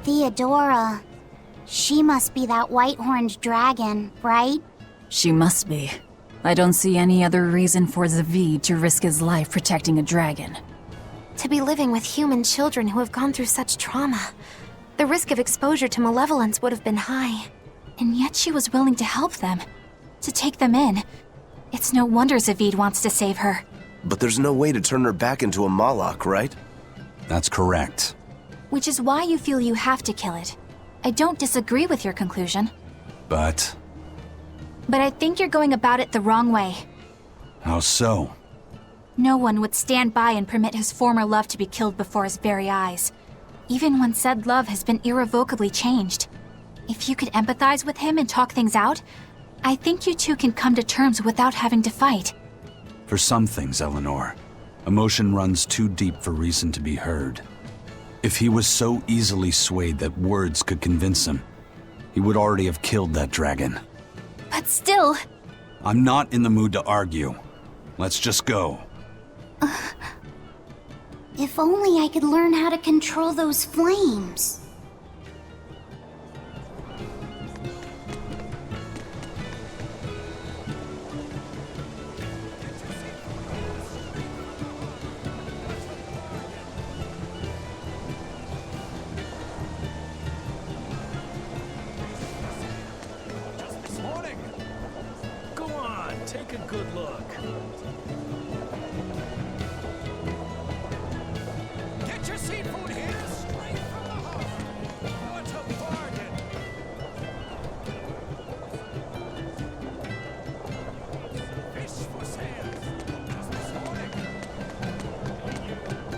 Theodora. She must be that white-horned dragon, right? She must be. I don't see any other reason for Zavid to risk his life protecting a dragon. To be living with human children who have gone through such trauma, the risk of exposure to malevolence would have been high. And yet she was willing to help them, to take them in. It's no wonder Zavid wants to save her. But there's no way to turn her back into a Malak, right? That's correct. Which is why you feel you have to kill it. I don't disagree with your conclusion. But I think you're going about it the wrong way. how so? No one would stand by and permit his former love to be killed before his very eyes, even when said love has been irrevocably changed. If you could empathize with him and talk things out, I think you two can come to terms without having to fight. For some things, Eleanor, emotion runs too deep for reason to be heard. If he was so easily swayed that words could convince him, he would already have killed that dragon. But still... I'm not in the mood to argue. Let's just go. If only I could learn how to control those flames. Take a good look. Get your seafood here straight from the heart. What a bargain. Fish for sale. Just this morning.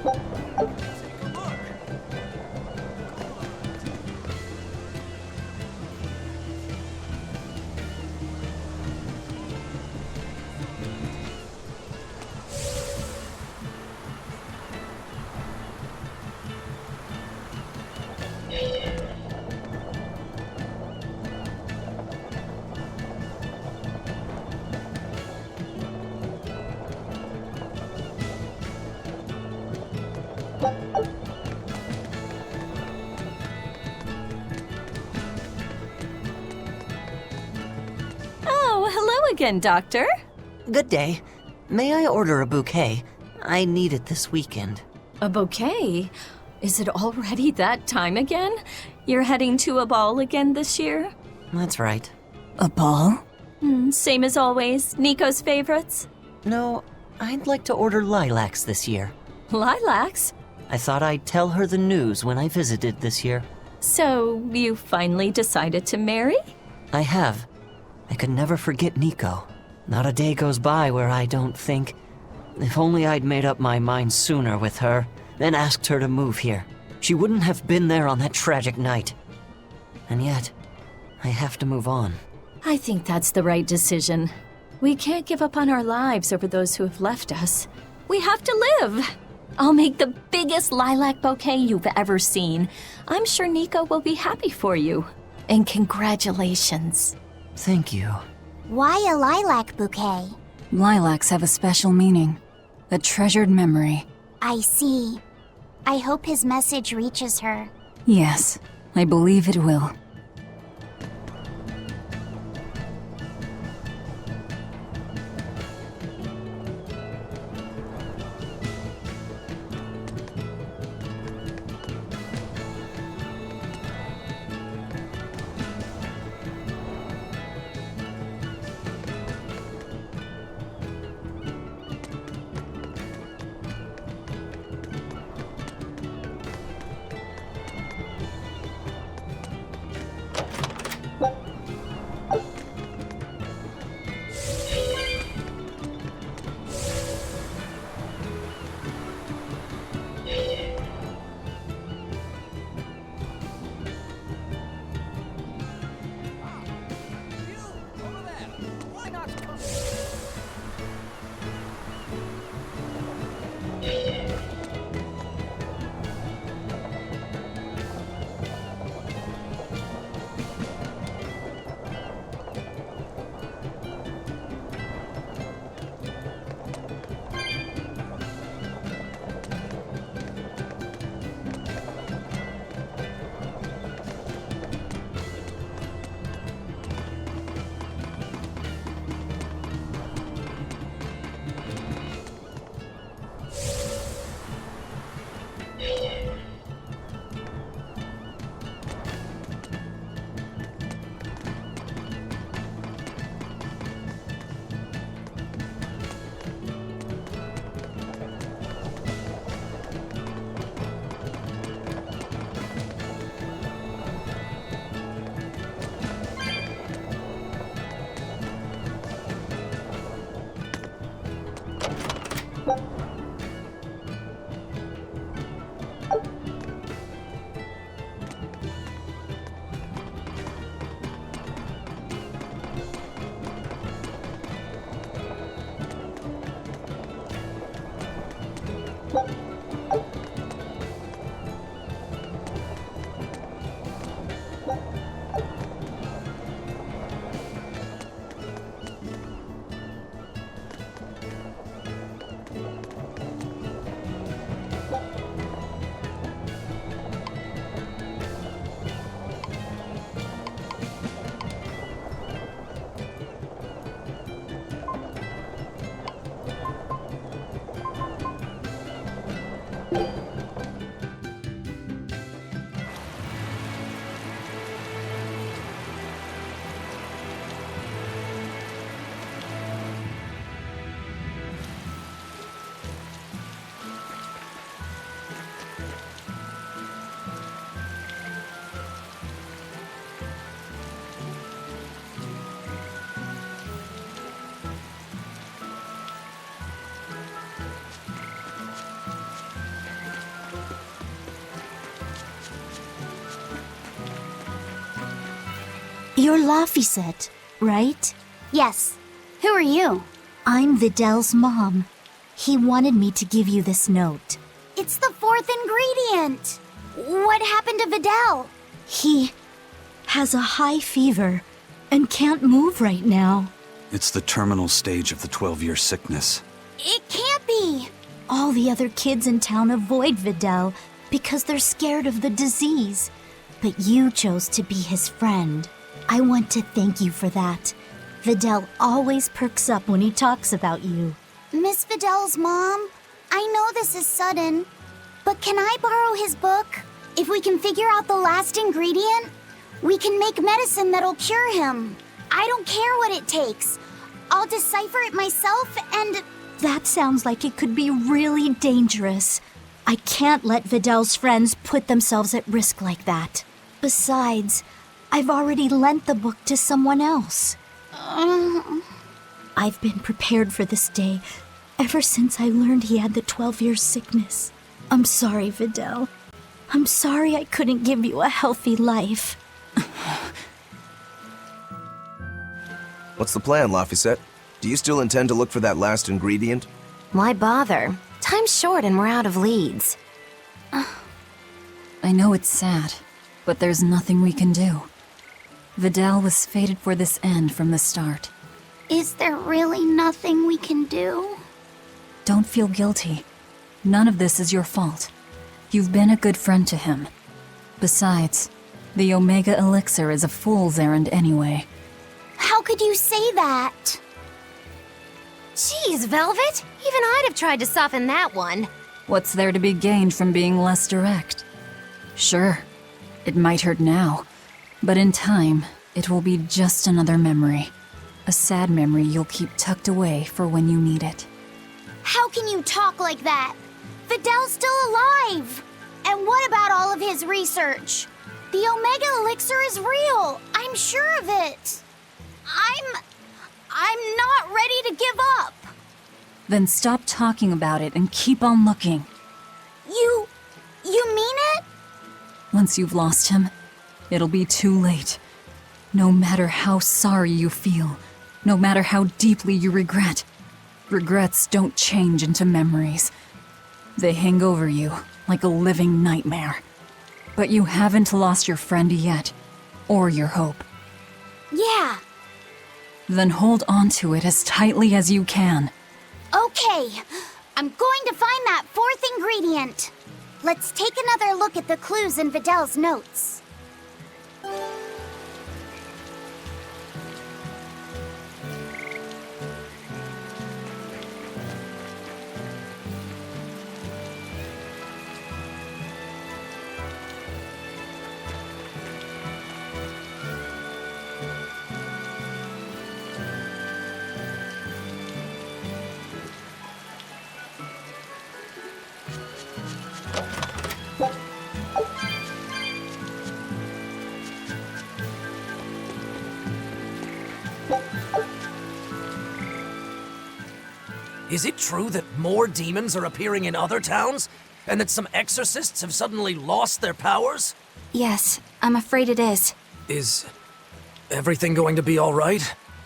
Take a look. Oh, hello again, Doctor. Good day. May I order a bouquet? I need it this weekend. A bouquet? Is it already that time again? You're heading to a ball again this year? That's right. A ball? Same as always, Nico's favorites? No, I'd like to order lilacs this year. Lilacs? I thought I'd tell her the news when I visited this year. So, you finally decided to marry? I have. I could never forget Nico. Not a day goes by where I don't think, if only I'd made up my mind sooner with her, then asked her to move here. She wouldn't have been there on that tragic night. And yet, I have to move on. I think that's the right decision. We can't give up on our lives over those who have left us. We have to live! I'll make the biggest lilac bouquet you've ever seen. I'm sure Nico will be happy for you. And congratulations. Thank you. Why a lilac bouquet? Lilacs have a special meaning. A treasured memory. I see. I hope his message reaches her. Yes, I believe it will. You're Laphicet, right? Yes. Who are you? I'm Videl's mom. He wanted me to give you this note. It's the fourth ingredient. What happened to Videl? He has a high fever and can't move right now. It's the terminal stage of the 12-year sickness. It can't be. All the other kids in town avoid Videl because they're scared of the disease. But you chose to be his friend. I want to thank you for that. Videl always perks up when he talks about you. Miss Videl's mom, I know this is sudden, but can I borrow his book? If we can figure out the last ingredient, we can make medicine that'll cure him. I don't care what it takes. I'll decipher it myself and... That sounds like it could be really dangerous. I can't let Videl's friends put themselves at risk like that. Besides, I've already lent the book to someone else. I've been prepared for this day ever since I learned he had the 12-year sickness. I'm sorry, Videl. I'm sorry I couldn't give you a healthy life. What's the plan, Laphicet? Do you still intend to look for that last ingredient? Why bother? Time's short and we're out of leads. I know it's sad, but there's nothing we can do. Videl was fated for this end from the start. Is there really nothing we can do? Don't feel guilty. None of this is your fault. You've been a good friend to him. Besides, the Omega Elixir is a fool's errand anyway. How could you say that? Jeez, Velvet! Even I'd have tried to soften that one. What's there to be gained from being less direct? Sure, it might hurt now, but in time, it will be just another memory. A sad memory you'll keep tucked away for when you need it. How can you talk like that? Videl's still alive! And what about all of his research? The Omega Elixir is real! I'm sure of it! I'm not ready to give up! Then stop talking about it and keep on looking. You mean it? Once you've lost him, it'll be too late. No matter how sorry you feel, no matter how deeply you regret, regrets don't change into memories. They hang over you like a living nightmare. But you haven't lost your friend yet, or your hope. Yeah. Then hold on to it as tightly as you can. Okay, I'm going to find that fourth ingredient. Let's take another look at the clues in Videl's notes. Is it true that more demons are appearing in other towns? And that some exorcists have suddenly lost their powers? Yes, I'm afraid it is. Is everything going to be all right?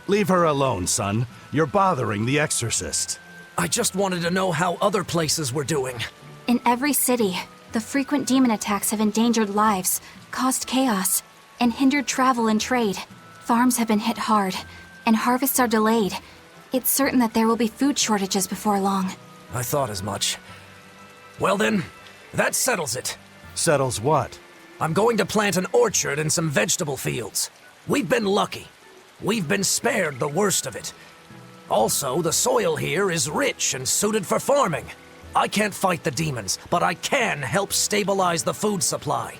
Leave her alone, son. You're bothering the exorcist. I just wanted to know how other places were doing. In every city, the frequent demon attacks have endangered lives, caused chaos, and hindered travel and trade. Farms have been hit hard, and harvests are delayed. It's certain that there will be food shortages before long. I thought as much. Well then, that settles it. Settles what? I'm going to plant an orchard and some vegetable fields. We've been lucky. We've been spared the worst of it. Also, the soil here is rich and suited for farming. I can't fight the demons, but I can help stabilize the food supply.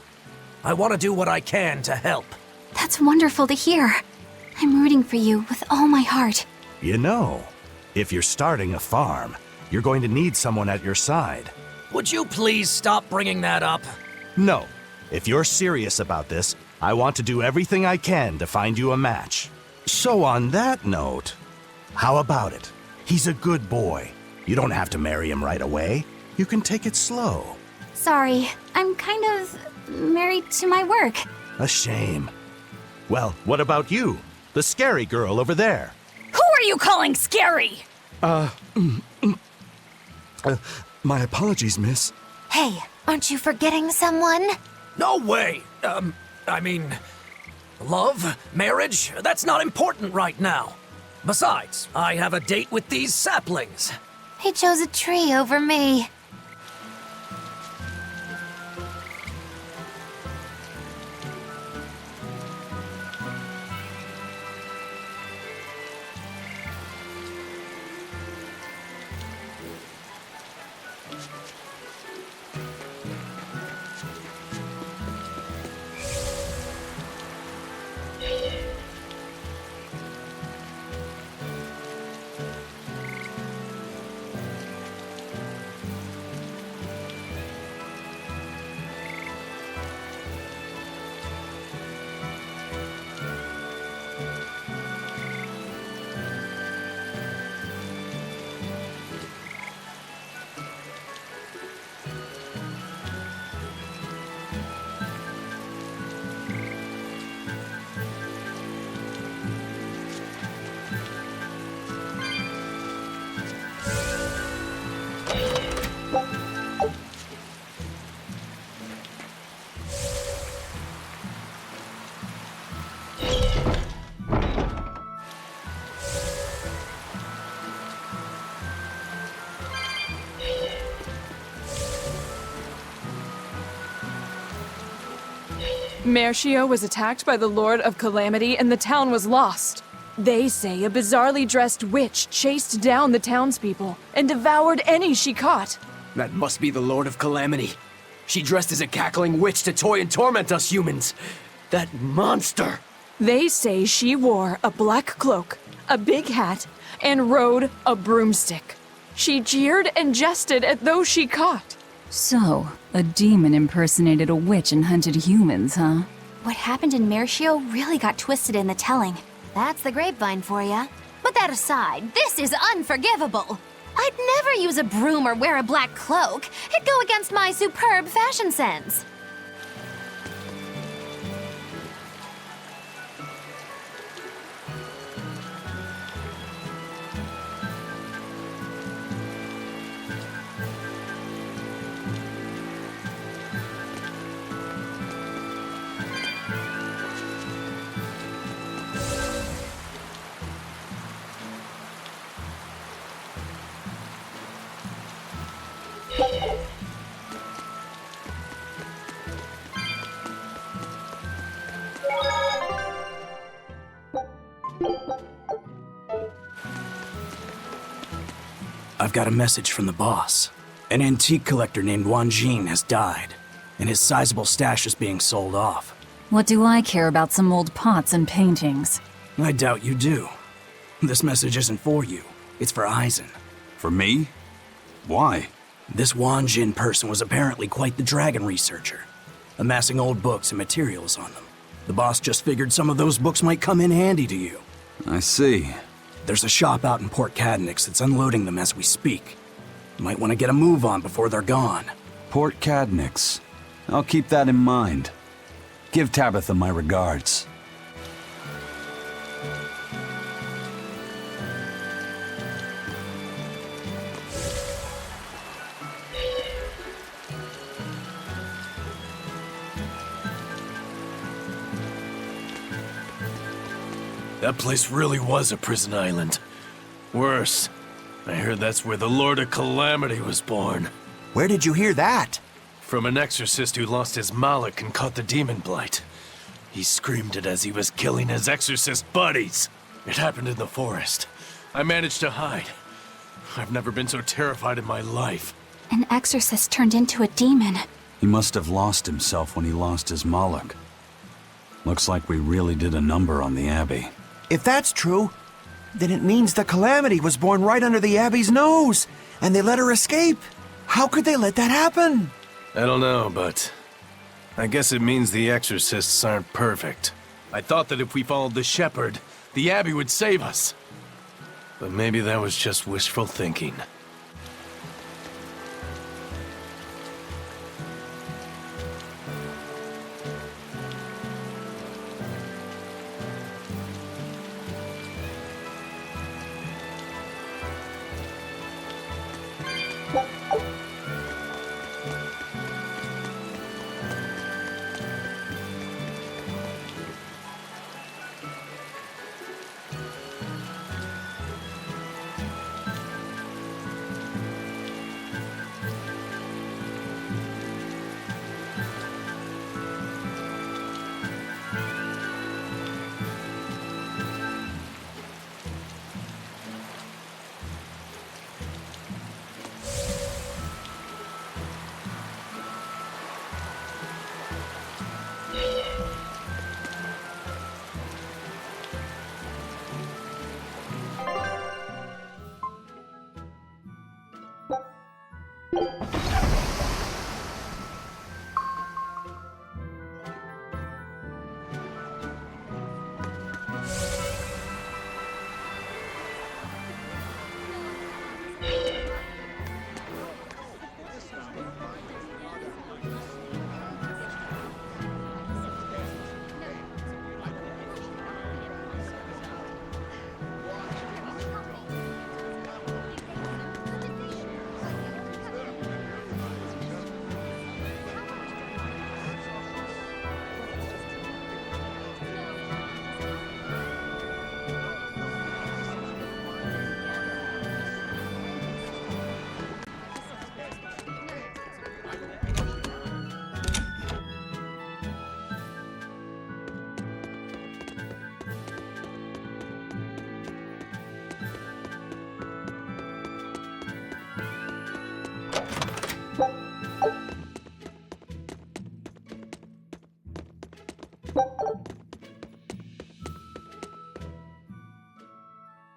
I want to do what I can to help. That's wonderful to hear. I'm rooting for you with all my heart. You know, if you're starting a farm, you're going to need someone at your side. Would you please stop bringing that up? No. If you're serious about this, I want to do everything I can to find you a match. So on that note, how about it? He's a good boy. You don't have to marry him right away. You can take it slow. Sorry, I'm kind of married to my work. A shame. Well, what about you? The scary girl over there. Who are you calling scary? My apologies, miss. Hey, aren't you forgetting someone? No way! Love? Marriage? That's not important right now. Besides, I have a date with these saplings. He chose a tree over me. Mercio was attacked by the Lord of Calamity and the town was lost. They say a bizarrely dressed witch chased down the townspeople and devoured any she caught. That must be the Lord of Calamity. She dressed as a cackling witch to toy and torment us humans. That monster! They say she wore a black cloak, a big hat, and rode a broomstick. She jeered and jested at those she caught. So, a demon impersonated a witch and hunted humans, huh? What happened in Mercio really got twisted in the telling. That's the grapevine for ya. But that aside, this is unforgivable. I'd never use a broom or wear a black cloak. It'd go against my superb fashion sense. I've got a message from the boss. An antique collector named Wanjin has died, and his sizable stash is being sold off. What do I care about some old pots and paintings? I doubt you do. This message isn't for you. It's for Eisen. For me? Why? This Wanjin person was apparently quite the dragon researcher, amassing old books and materials on them. The boss just figured some of those books might come in handy to you. I see. There's a shop out in Port Cadnix that's unloading them as we speak. Might want to get a move on before they're gone. Port Cadnix. I'll keep that in mind. Give Tabitha my regards. That place really was a prison island. Worse, I heard that's where the Lord of Calamity was born. Where did you hear that? From an exorcist who lost his malak and caught the demon blight. He screamed it as he was killing his exorcist buddies. It happened in the forest. I managed to hide. I've never been so terrified in my life. An exorcist turned into a demon. He must have lost himself when he lost his malak. Looks like we really did a number on the Abbey. If that's true, then it means the Calamity was born right under the Abbey's nose, and they let her escape. How could they let that happen? I don't know, but I guess it means the exorcists aren't perfect. I thought that if we followed the shepherd, the Abbey would save us. But maybe that was just wishful thinking.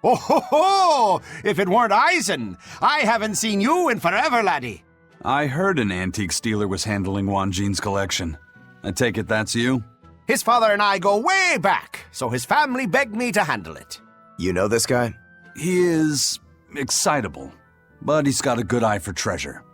Oh ho ho! If it weren't Eisen, I haven't seen you in forever, laddie. I heard an antique stealer was handling Wanjin's collection. I take it that's you? His father and I go way back, so his family begged me to handle it. You know this guy? He is excitable, but he's got a good eye for treasure.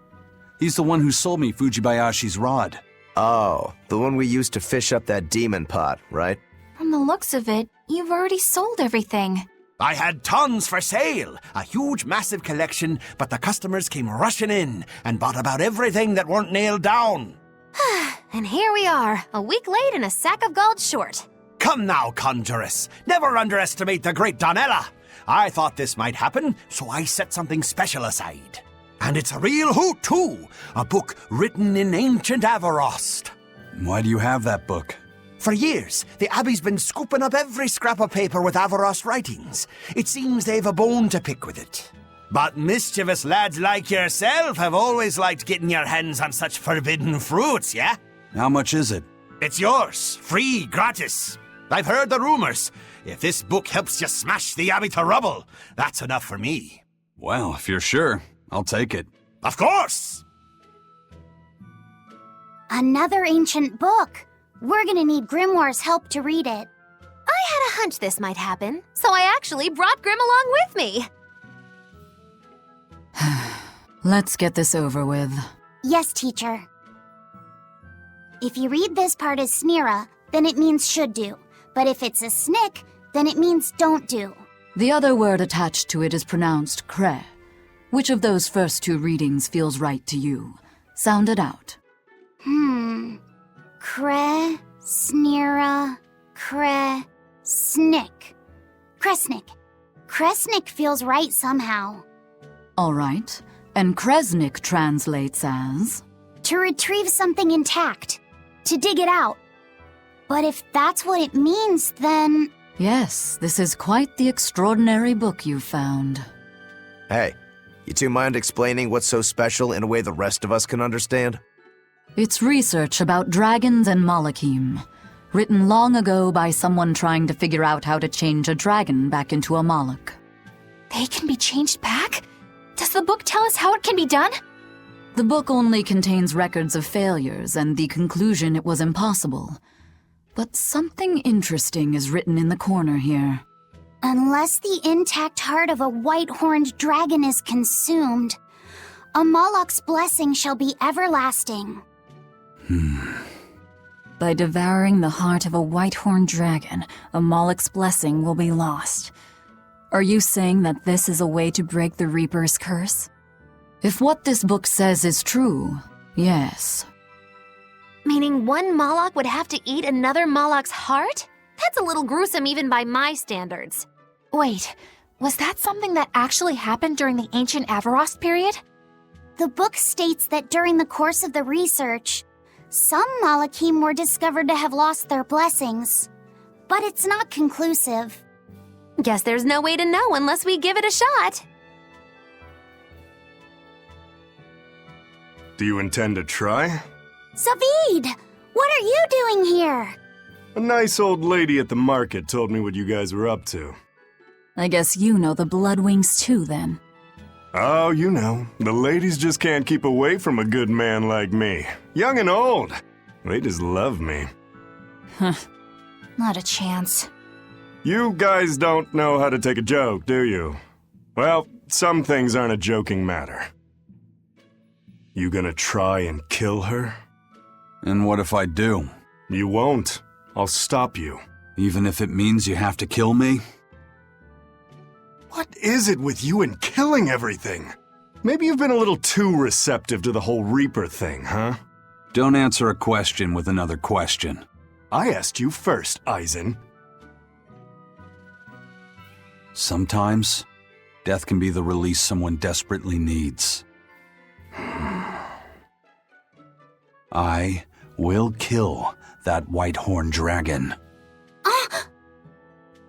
He's the one who sold me Fujibayashi's rod. Oh, the one we used to fish up that demon pot, right? From the looks of it, you've already sold everything. I had tons for sale, a huge, massive collection, but the customers came rushing in and bought about everything that weren't nailed down. And here we are, a week late and a sack of gold short. Come now, Conjuress. Never underestimate the great Donella. I thought this might happen, so I set something special aside. And it's a real hoot, too. A book written in ancient Avarost. Why do you have that book? For years, the Abbey's been scooping up every scrap of paper with Avarost writings. It seems they've a bone to pick with it. But mischievous lads like yourself have always liked getting your hands on such forbidden fruits, yeah? How much is it? It's yours, free, gratis. I've heard the rumors. If this book helps you smash the Abbey to rubble, that's enough for me. Well, if you're sure, I'll take it. Of course! Another ancient book. We're gonna need Grimoire's help to read it. I had a hunch this might happen, so I actually brought Grim along with me. Let's get this over with. Yes, teacher. If you read this part as snira, then it means should do. But if it's a snick, then it means don't do. The other word attached to it is pronounced cre. Which of those first two readings feels right to you? Sound it out. Cre, snira, cre, snick. Kresnik. Kresnik feels right somehow. All right. And Kresnik translates as? To retrieve something intact. To dig it out. But if that's what it means, then... Yes, this is quite the extraordinary book you found. Hey, you two mind explaining what's so special in a way the rest of us can understand? It's research about dragons and Malachim, written long ago by someone trying to figure out how to change a dragon back into a Malach. They can be changed back? Does the book tell us how it can be done? The book only contains records of failures and the conclusion it was impossible. But something interesting is written in the corner here. Unless the intact heart of a white-horned dragon is consumed, a Malach's blessing shall be everlasting. By devouring the heart of a white-horned dragon, a Malach's blessing will be lost. Are you saying that this is a way to break the Reaper's curse? If what this book says is true, yes. Meaning one Malach would have to eat another Malach's heart? That's a little gruesome even by my standards. Wait, was that something that actually happened during the ancient Avarost period? The book states that during the course of the research, some Malachim were discovered to have lost their blessings. But it's not conclusive. Guess there's no way to know unless we give it a shot. Do you intend to try? Zavid! What are you doing here? A nice old lady at the market told me what you guys were up to. I guess you know the Bloodwings too, then. Oh, you know, the ladies just can't keep away from a good man like me. Young and old. They just love me. Huh. Not a chance. You guys don't know how to take a joke, do you? Well, some things aren't a joking matter. You gonna try and kill her? And what if I do? You won't. I'll stop you. Even if it means you have to kill me? What is it with you and killing everything? Maybe you've been a little too receptive to the whole Reaper thing, huh? Don't answer a question with another question. I asked you first, Eisen. Sometimes, death can be the release someone desperately needs. I will kill that white-horned dragon.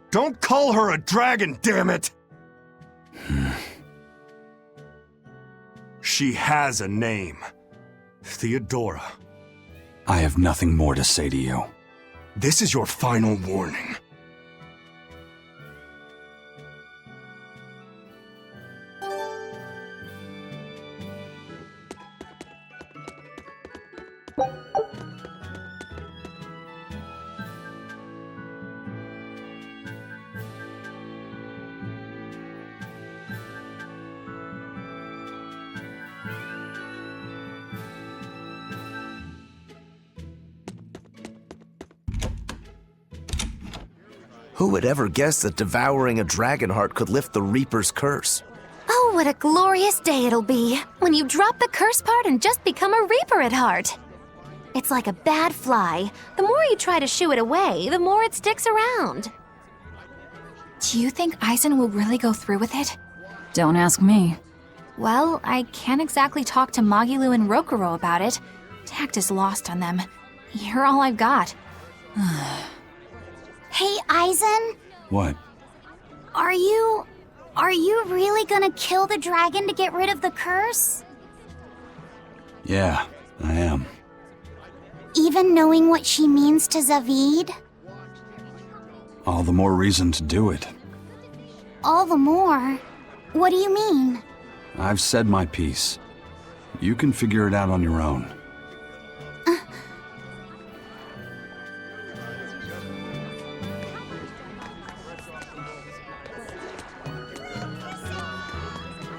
Don't call her a dragon, damn it! She has a name. Theodora. I have nothing more to say to you. This is your final warning. Who would ever guess that devouring a dragon heart could lift the Reaper's curse? Oh, what a glorious day it'll be when you drop the curse part and just become a Reaper at heart. It's like a bad fly. The more you try to shoo it away, the more it sticks around. Do you think Eisen will really go through with it? Don't ask me. Well, I can't exactly talk to Magilu and Rokuro about it. Tact is lost on them. You're all I've got. Hey, Eisen? What? Are you really gonna kill the dragon to get rid of the curse? Yeah, I am. Even knowing what she means to Zavid? All the more reason to do it. All the more? What do you mean? I've said my piece. You can figure it out on your own.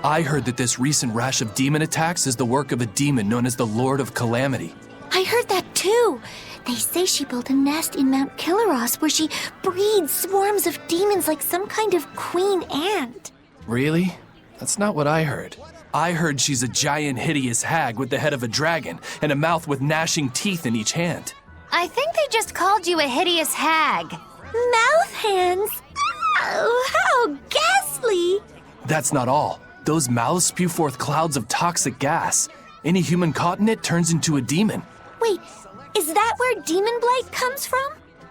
I heard that this recent rash of demon attacks is the work of a demon known as the Lord of Calamity. I heard that too. They say she built a nest in Mount Killaros where she breeds swarms of demons like some kind of queen ant. Really? That's not what I heard. I heard she's a giant, hideous hag with the head of a dragon and a mouth with gnashing teeth in each hand. I think they just called you a hideous hag. Mouth hands? Oh, how ghastly! That's not all. Those mouths spew forth clouds of toxic gas. Any human caught in it turns into a demon. Wait, is that where demon blight comes from?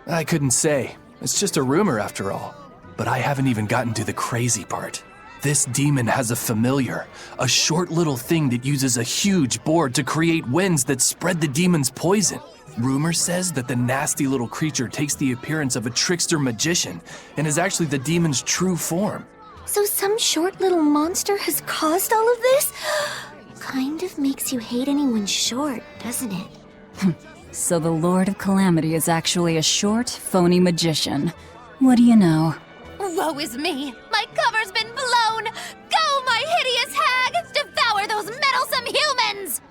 I couldn't say. It's just a rumor after all. But I haven't even gotten to the crazy part. This demon has a familiar, a short little thing that uses a huge board to create winds that spread the demon's poison. Rumor says that the nasty little creature takes the appearance of a trickster magician and is actually the demon's true form. So some short little monster has caused all of this? Kind of makes you hate anyone short, doesn't it? So the Lord of Calamity is actually a short, phony magician. What do you know? Woe is me! My cover's been blown! Go, my hideous hag! Devour those meddlesome humans!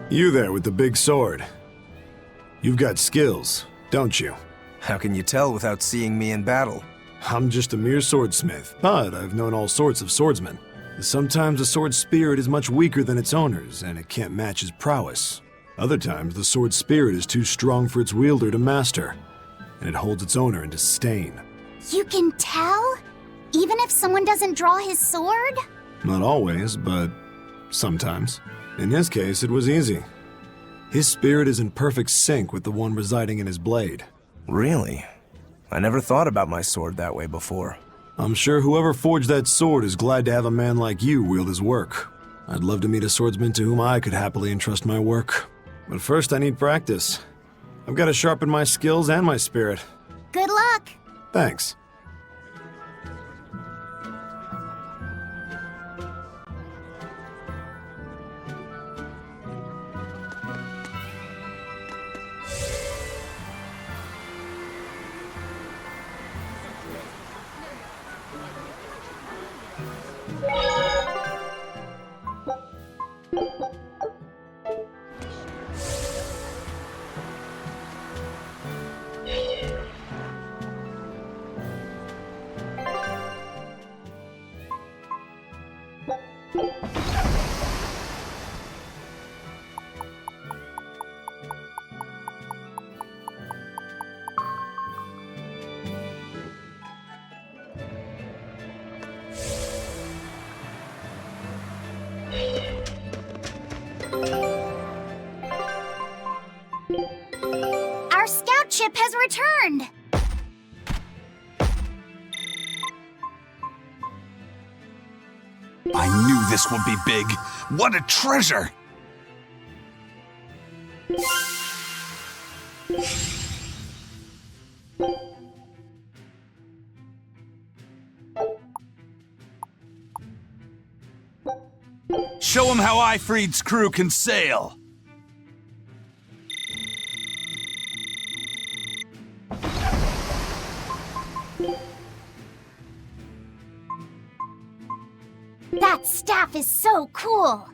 You there with the big sword. You've got skills, don't you? How can you tell without seeing me in battle? I'm just a mere swordsmith, but I've known all sorts of swordsmen. Sometimes a sword's spirit is much weaker than its owner's, and it can't match his prowess. Other times, the sword's spirit is too strong for its wielder to master, and it holds its owner in disdain. You can tell? Even if someone doesn't draw his sword? Not always, but sometimes. In his case, it was easy. His spirit is in perfect sync with the one residing in his blade. Really? I never thought about my sword that way before. I'm sure whoever forged that sword is glad to have a man like you wield his work. I'd love to meet a swordsman to whom I could happily entrust my work. But first I need practice. I've got to sharpen my skills and my spirit. Good luck! Thanks. Our scout ship has returned! I knew this would be big. What a treasure! Show him how Ifreed's crew can sail! That staff is so cool!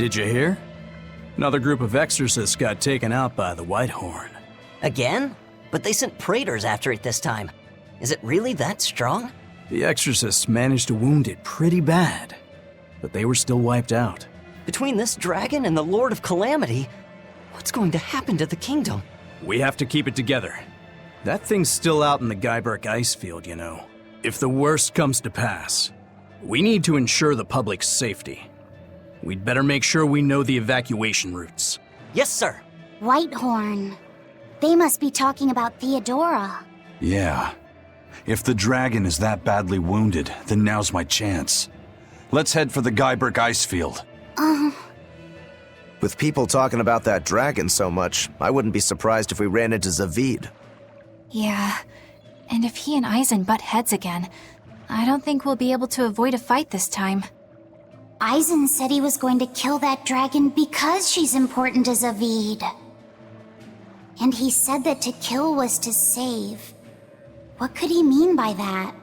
Did you hear? Another group of exorcists got taken out by the Whitehorn. Again? But they sent praetors after it this time. Is it really that strong? The exorcists managed to wound it pretty bad, but they were still wiped out. Between this dragon and the Lord of Calamity, what's going to happen to the kingdom? We have to keep it together. That thing's still out in the Guyberg ice field, you know. If the worst comes to pass, we need to ensure the public's safety. We'd better make sure we know the evacuation routes. Yes, sir. Whitehorn. They must be talking about Theodora. Yeah. If the dragon is that badly wounded, then now's my chance. Let's head for the Guyberg ice field. With people talking about that dragon so much, I wouldn't be surprised if we ran into Zavid. Yeah, and if he and Eisen butt heads again, I don't think we'll be able to avoid a fight this time. Eisen said he was going to kill that dragon because she's important to Zavid. And he said that to kill was to save. What could he mean by that?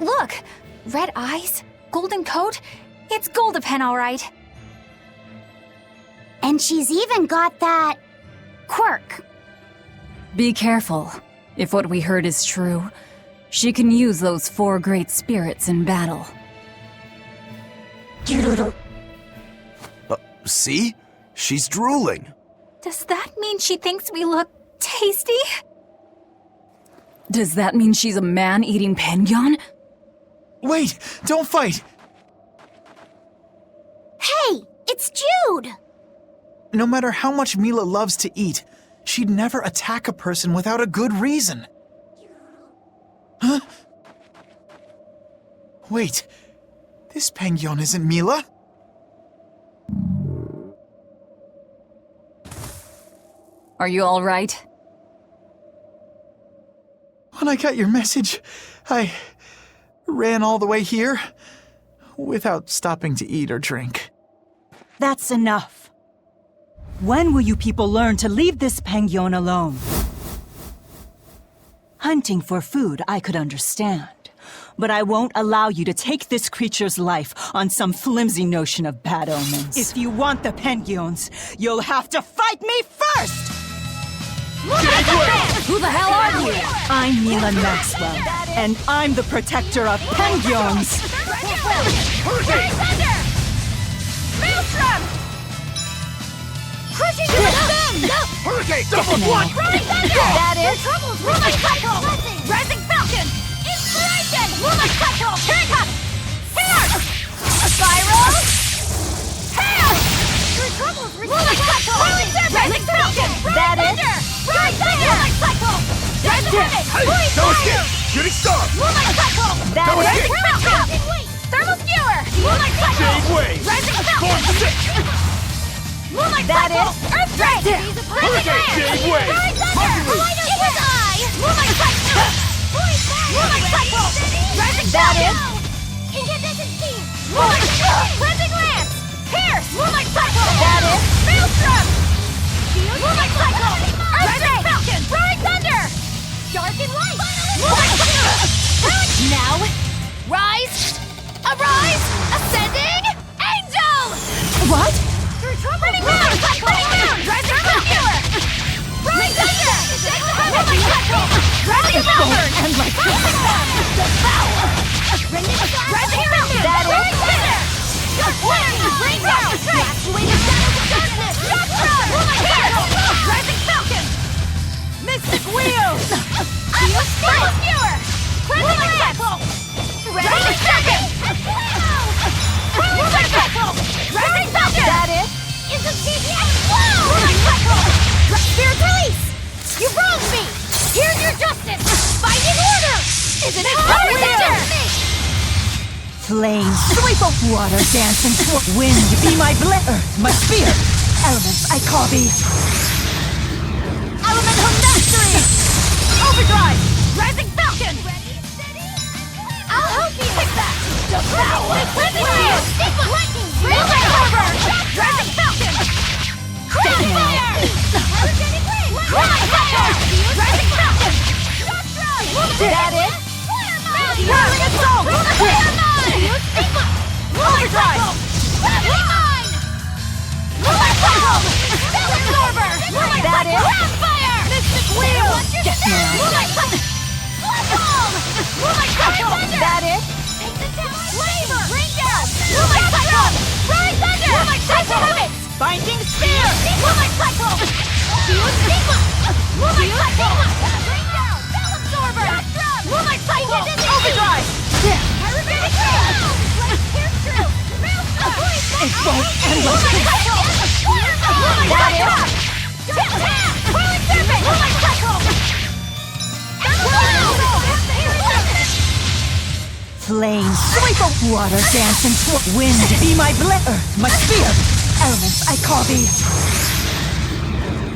Look! Red eyes, golden coat. It's Goldapen, all right. And she's even got that quirk. Be careful. If what we heard is true, she can use those 4 great spirits in battle. See? She's drooling. Does that mean she thinks we look tasty? Does that mean she's a man-eating penguin? Wait! Don't fight! Hey! It's Jude! No matter how much Mila loves to eat, she'd never attack a person without a good reason. Huh? Wait. This penguin isn't Mila? Are you all right? When I got your message, I ran all the way here without stopping to eat or drink. That's enough. When will you people learn to leave this penguin alone? Hunting for food, I could understand. But I won't allow you to take this creature's life on some flimsy notion of bad omens. If you want the penguins, you'll have to fight me first! Who the hell are you? I'm Mila Maxwell, and I'm the protector of penguins! Maelstrom! Crushing to the spin! Hurricane! Double one! That is... Ruling Cycle! Rising Falcon! Inspiration! Ruling Cycle! Here it comes! Here! Spiral! Here! Ruling Cycle! Rising Falcon! That is... Ruling Cycle! Rising Falcon! No escape! Shooting star! Ruling Cycle! That is... Falcon! Thermal Skewer! Ruling Cycle! That it? Earthquake! Hurricane Gateway! It was I! That it? Incandescent beam! Cleansing lance! Pierce! That it? Maelstrom! Earthquake! Falcon! Roaring thunder! Dark and light! Now, rise! Arise! Ascending! Angel! What? Running down! Rising Viewer! Roaring thunder! Rising Malvern! And like Devour! Rising Falcon! That is? Roaring thunder! Rain down! Actuated shadows of darkness! Rising Falcon! Mystic Wheel! Fearless Viewer! Cleansing Lance! Rising Falcon! Rising Falcon! That is? Into CPS! Spirit release! You wronged me! Here's your justice! Finding order! Isn't it hard? Flames, sweep of water, dancing wind, be my earth, my spear. Elements, I call thee. Elemental mastery! Overdrive! Rising Falcon! I'll help you with that! Devour! Cleansing Wheel! Lightning! Railway Harbor! Rising Falcon! Crazy Fire! Energetic Wind! Fire! Rising Falcon! That it? Whirling Assault! Overdrive! Gravity Mine! Spell Absorber! That is? Fire! Mystic Wheel! Get now. That is? Take the tower! Flavor! Rain down! Cyclone! Rise thunder! Limits! Binding Spear! Moonlight Cyclone! Fuse Stigma! Moonlight Cyclone! Rain down! Spell Absorber! Moonlight Cyclone! Overdrive! Energetic Wind! Pierce through! It won't end like this. That is? Whirling Serpent! Moonlight Cyclone! Flames, sweep of water, dancing wind, be my earth, my spear. Elements, I call thee.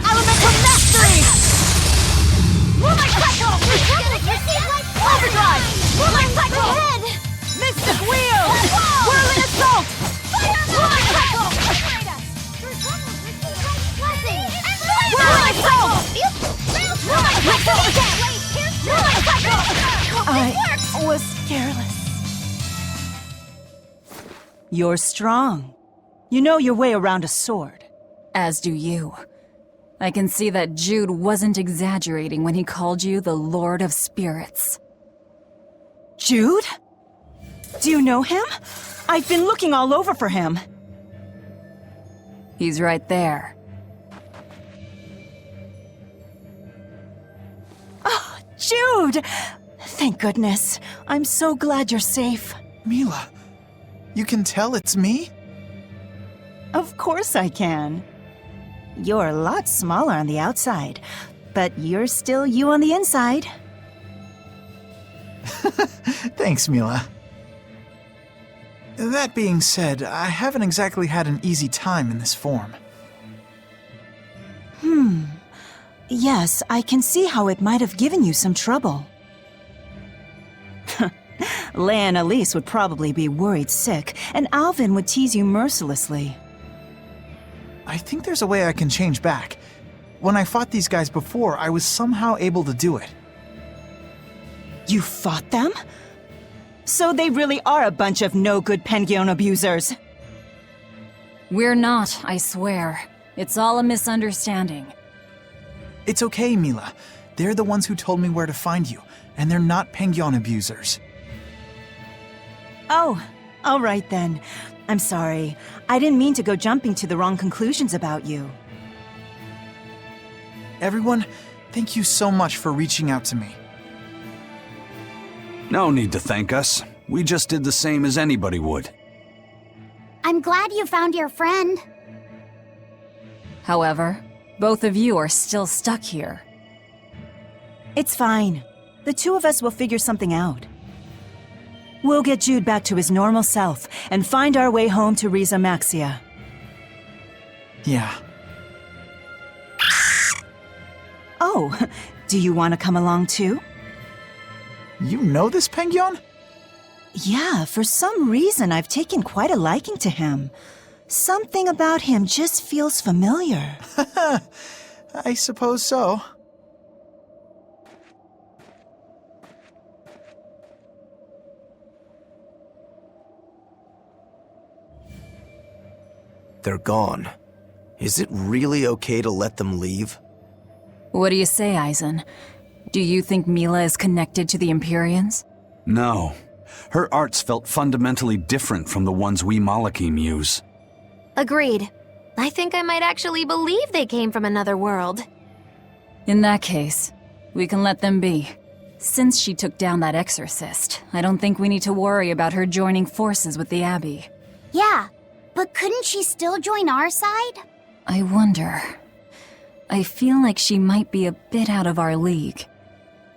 Elemental mastery! Moonlight Cyclone! Overdrive! Moonlight Cyclone! Mystic Wheel! Whirling Assault! Moonlight Cyclone! Moonlight Assault! I was careless. You're strong. You know your way around a sword. As do you. I can see that Jude wasn't exaggerating when he called you the Lord of Spirits. Jude? Do you know him? I've been looking all over for him. He's right there. Oh, Jude! Thank goodness. I'm so glad you're safe. Mila, you can tell it's me? Of course I can. You're a lot smaller on the outside, but you're still you on the inside. Thanks, Mila. That being said, I haven't exactly had an easy time in this form. Yes, I can see how it might have given you some trouble. Leia and Elise would probably be worried sick, and Alvin would tease you mercilessly. I think there's a way I can change back. When I fought these guys before, I was somehow able to do it. You fought them? So they really are a bunch of no-good Penguin abusers. We're not, I swear. It's all a misunderstanding. It's okay, Mila. They're the ones who told me where to find you, and they're not Penguin abusers. Oh, all right then. I'm sorry. I didn't mean to go jumping to the wrong conclusions about you. Everyone, thank you so much for reaching out to me. No need to thank us. We just did the same as anybody would. I'm glad you found your friend. However, both of you are still stuck here. It's fine. The two of us will figure something out. We'll get Jude back to his normal self and find our way home to Riza Maxia. Yeah, Oh, do you want to come along too? You know this Penguin? Yeah, for some reason I've taken quite a liking to him. Something about him just feels familiar. I suppose so. They're gone. Is it really okay to let them leave? What do you say, Eisen? Do you think Mila is connected to the Empyreans? No. Her arts felt fundamentally different from the ones we Malakim use. Agreed. I think I might actually believe they came from another world. In that case, we can let them be. Since she took down that exorcist, I don't think we need to worry about her joining forces with the Abbey. Yeah, but couldn't she still join our side? I wonder. I feel like she might be a bit out of our league.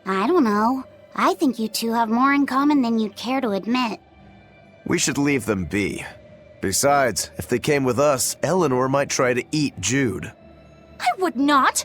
I don't know. I think you two have more in common than you'd care to admit. We should leave them be. Besides, if they came with us, Eleanor might try to eat Jude. I would not!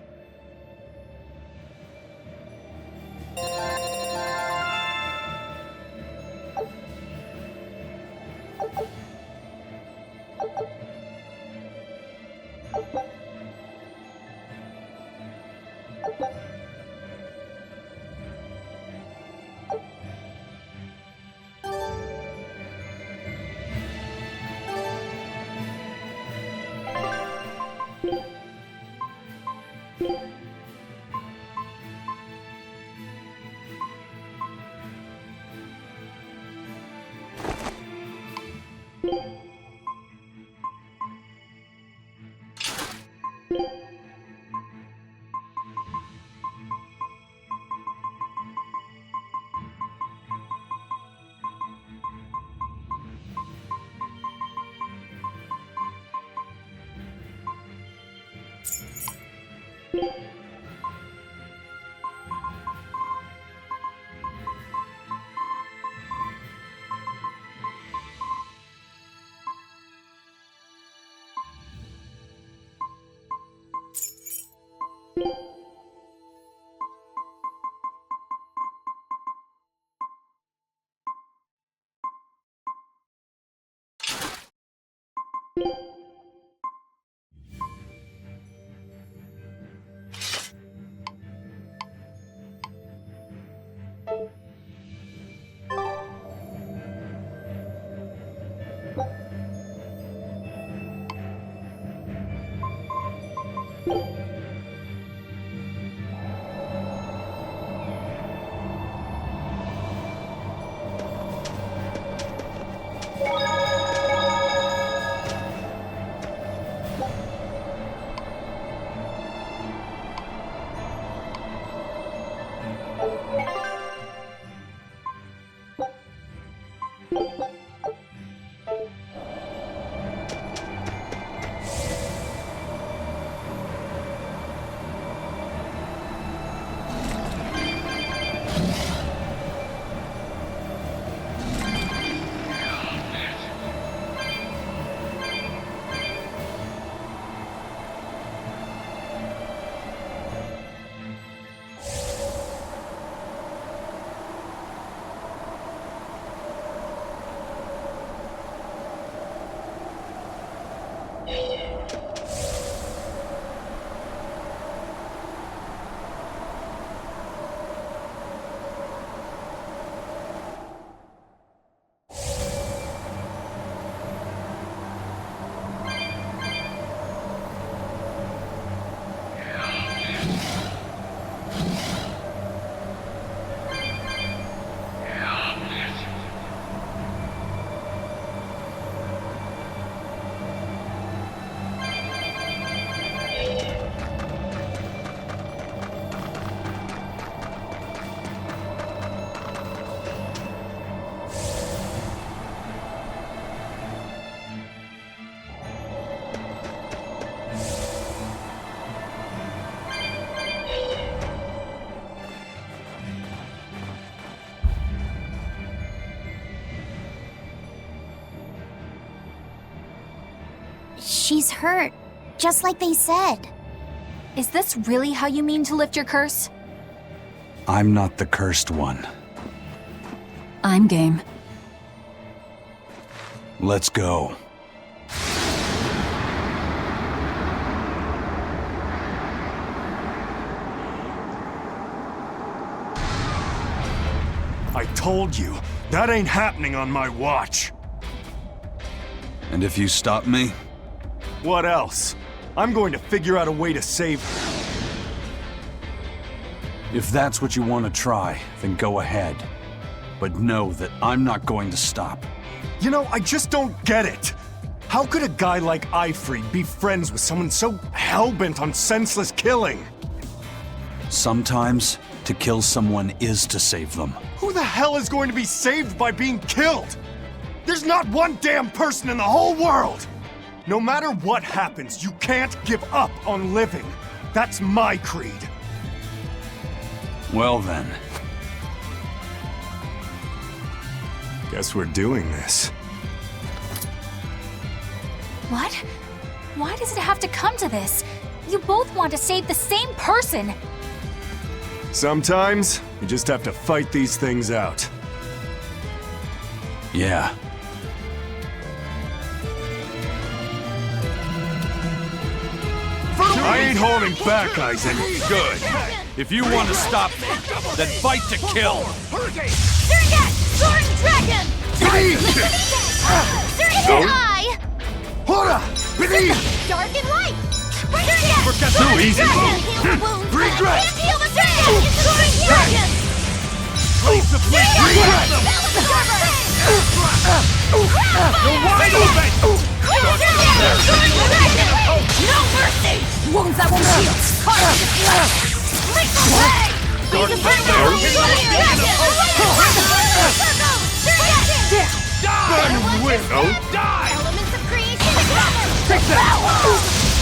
She's hurt, just like they said. Is this really how you mean to lift your curse? I'm not the cursed one. I'm game. Let's go. I told you, that ain't happening on my watch. And if you stop me? What else? I'm going to figure out a way to save her. If that's what you want to try, then go ahead. But know that I'm not going to stop. You know, I just don't get it. How could a guy like Ifrey be friends with someone so hell-bent on senseless killing? Sometimes, to kill someone is to save them. Who the hell is going to be saved by being killed? There's not one damn person in the whole world! No matter what happens, you can't give up on living. That's my creed. Well then. Guess we're doing this. What? Why does it have to come to this? You both want to save the same person. Sometimes, you just have to fight these things out. Yeah. I ain't holding back, Ryzen. Good. If you want to stop me, then fight to kill. Surrogate! Sword and Dragon! Surrogate Eye! Hora! Dark and Light! Forget too easy. Regret! Heal the Dragon! Sword and Dragon! Leave the place! Regret! You're wide open! No mercy! Wounds that won't heal. Leap away! Leave the Dragon! Burning wind! Die! Elements of creation together! Take that!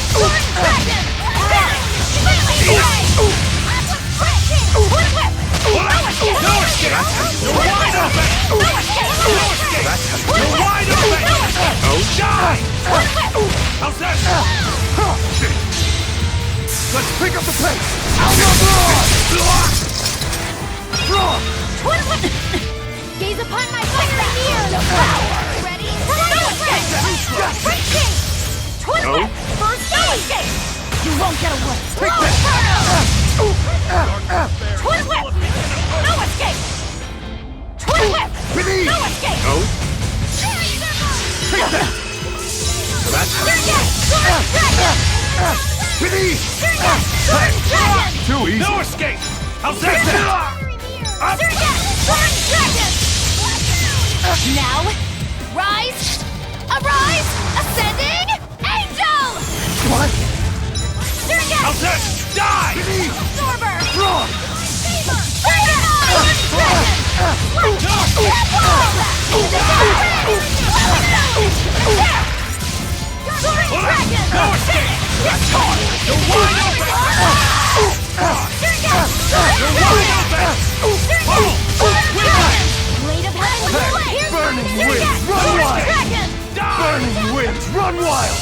Sword and Dragon! Completely away! No escape! You're wide open! No escape! You're wide open! Oh, die! How's that? Let's pick up the pace! Gaze upon my fiery ears! Ready? No escape! Great king! Twin whip! First no escape! You won't get away! Slow inferno! Twin whip! No escape! Twin whip! No escape! Take that! Too easy! No escape! How's that? Now, rise! Arise! Ascending! Angel! What? How's that? Die! Absorber! Wrong! No escape! You're caught! You're wide open! You're wide open! Blade of Heaven! Burning winds, run wild! Burning winds, run wild!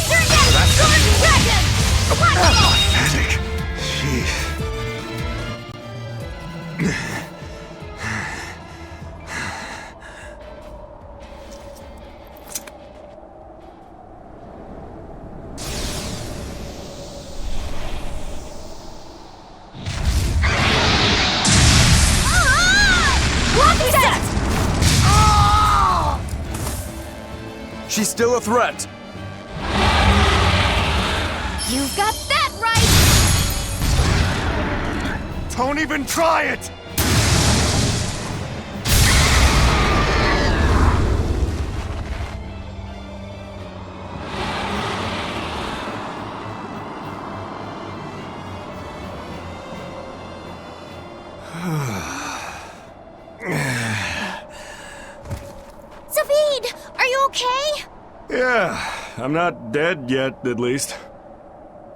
Pathetic. Jeez. She's still a threat. You've got that right! Don't even try it! Zavid, are you okay? Yeah, I'm not dead yet, at least.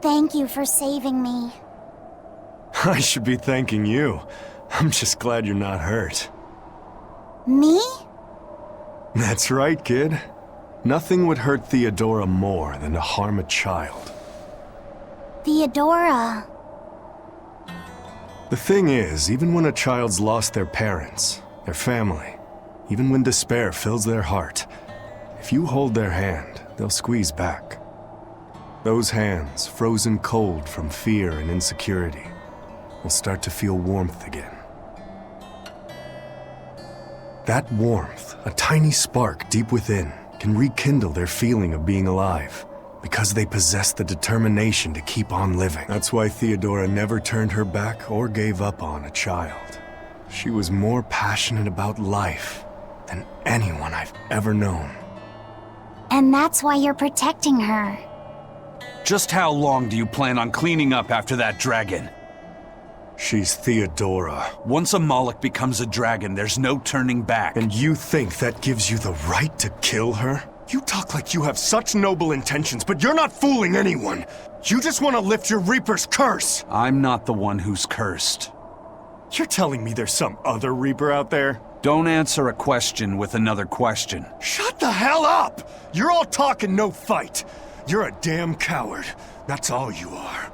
Thank you for saving me. I should be thanking you. I'm just glad you're not hurt. Me? That's right, kid. Nothing would hurt Theodora more than to harm a child. Theodora. The thing is, even when a child's lost their parents, their family, even when despair fills their heart, if you hold their hand, they'll squeeze back. Those hands, frozen cold from fear and insecurity, will start to feel warmth again. That warmth, a tiny spark deep within, can rekindle their feeling of being alive, because they possess the determination to keep on living. That's why Theodora never turned her back or gave up on a child. She was more passionate about life than anyone I've ever known. And that's why you're protecting her. Just how long do you plan on cleaning up after that dragon? She's Theodora. Once a Moloch becomes a dragon, there's no turning back. And you think that gives you the right to kill her? You talk like you have such noble intentions, but you're not fooling anyone. You just want to lift your Reaper's curse. I'm not the one who's cursed. You're telling me there's some other Reaper out there? Don't answer a question with another question. Shut the hell up! You're all talk and no fight. You're a damn coward. That's all you are.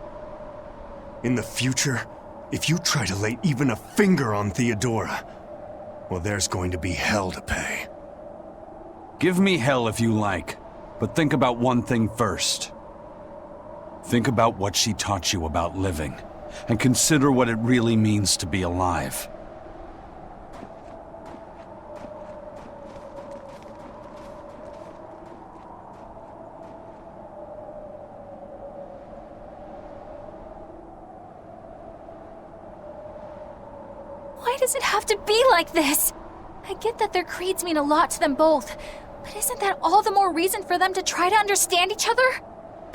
In the future, if you try to lay even a finger on Theodora, well, there's going to be hell to pay. Give me hell if you like, but think about one thing first. Think about what she taught you about living, and consider what it really means to be alive. Why does it have to be like this? I get that their creeds mean a lot to them both, but isn't that all the more reason for them to try to understand each other?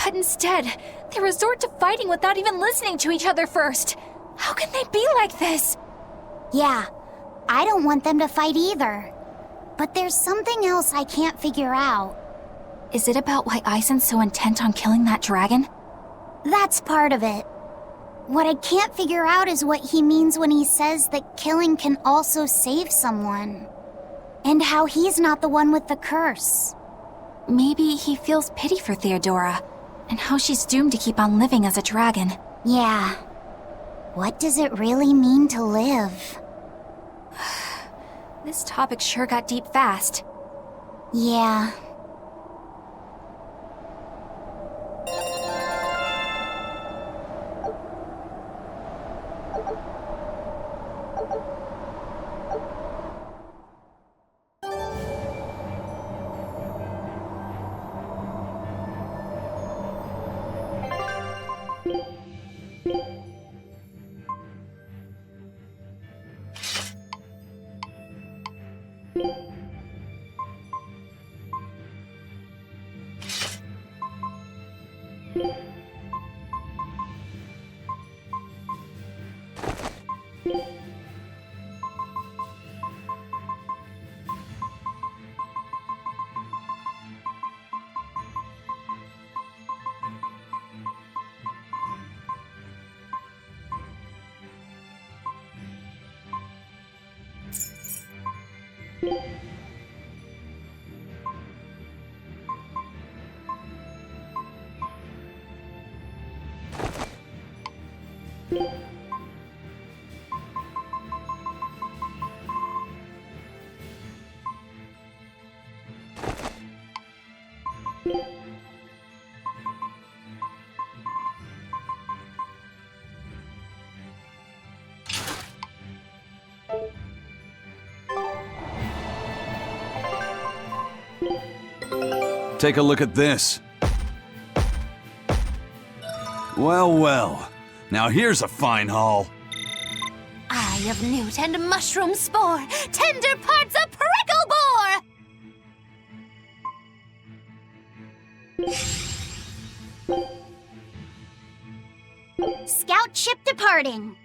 But instead, they resort to fighting without even listening to each other first. How can they be like this? Yeah, I don't want them to fight either. But there's something else I can't figure out. Is it about why Eisen's so intent on killing that dragon? That's part of it. What I can't figure out is what he means when he says that killing can also save someone. And how he's not the one with the curse. Maybe he feels pity for Theodora, and how she's doomed to keep on living as a dragon. Yeah. What does it really mean to live? This topic sure got deep fast. Yeah. Take a look at this. Well, well. Now here's a fine haul. Eye of newt and mushroom spore, tender parts of prickle boar! Scout ship departing.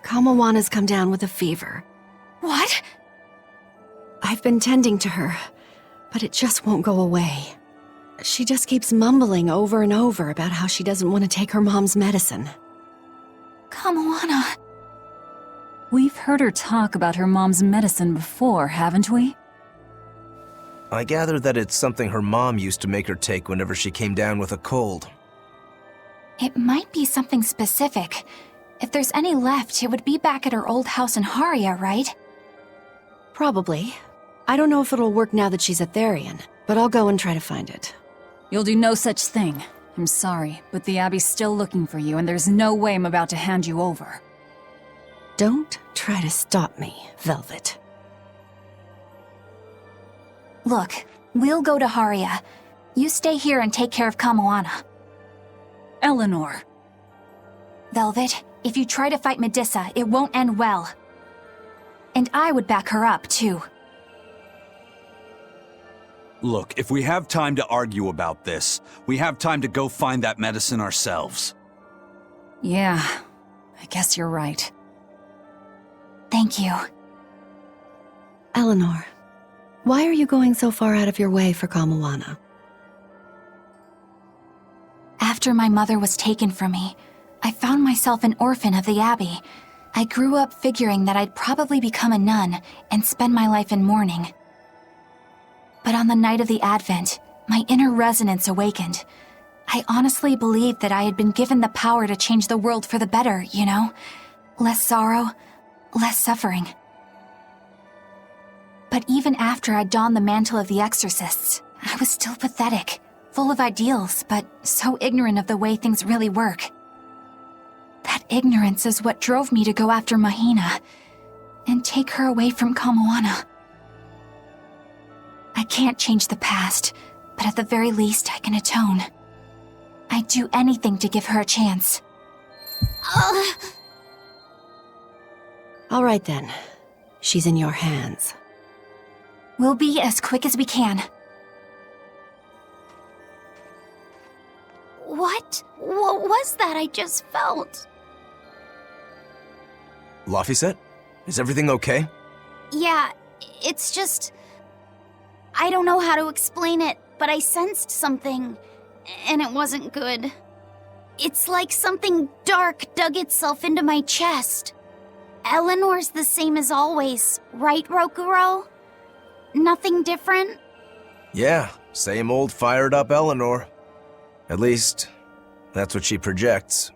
Kamawana's come down with a fever. What? I've been tending to her, but it just won't go away. She just keeps mumbling over and over about how she doesn't want to take her mom's medicine. Kamawana. We've heard her talk about her mom's medicine before, haven't we? I gather that it's something her mom used to make her take whenever she came down with a cold. It might be something specific. If there's any left, it would be back at her old house in Haria, right? Probably. I don't know if it'll work now that she's a Therian, but I'll go and try to find it. You'll do no such thing. I'm sorry, but the Abbey's still looking for you, and there's no way I'm about to hand you over. Don't try to stop me, Velvet. Look, we'll go to Haria. You stay here and take care of Kamawana. Eleanor. Velvet, if you try to fight Medusa, it won't end well. And I would back her up, too. Look, if we have time to argue about this, we have time to go find that medicine ourselves. Yeah, I guess you're right. Thank you. Eleanor, why are you going so far out of your way for Kamawana? After my mother was taken from me, I found myself an orphan of the Abbey. I grew up figuring that I'd probably become a nun and spend my life in mourning. But on the night of the Advent, my inner resonance awakened. I honestly believed that I had been given the power to change the world for the better, you know? Less sorrow, less suffering. But even after I donned the mantle of the exorcists, I was still pathetic, full of ideals, but so ignorant of the way things really work. That ignorance is what drove me to go after Mahina and take her away from Kamawana. I can't change the past, but at the very least I can atone. I'd do anything to give her a chance. All right then. She's in your hands. We'll be as quick as we can. What was that I just felt? Laphicet? Is everything okay? Yeah, it's just... I don't know how to explain it, but I sensed something, and it wasn't good. It's like something dark dug itself into my chest. Eleanor's the same as always, right, Rokuro? Nothing different? Yeah, same old fired up Eleanor. At least, that's what she projects.